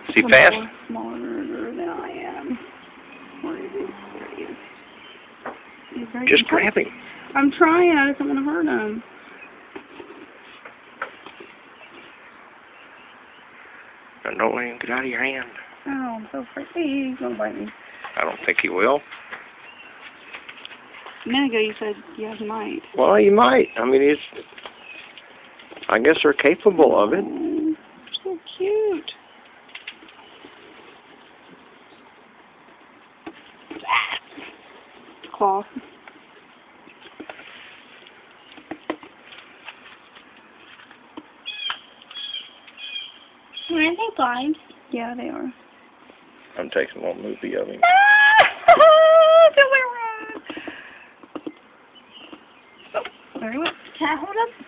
Is he fast? Smaller than I am. Where is he? There he is. He's right Just grab him. I'm trying. I just don't want to hurt him. Don't let him get out of your hand. Oh, I'm so afraid. Hey, he's going to bite me. I don't think he will. A minute ago you said, yeah, he might. Well, he might. I mean, I guess they're capable of it. Oh, so cute. Claw. Aren't they blind? Yeah, they are. I'm taking one movie of him. There he went. Can I hold up?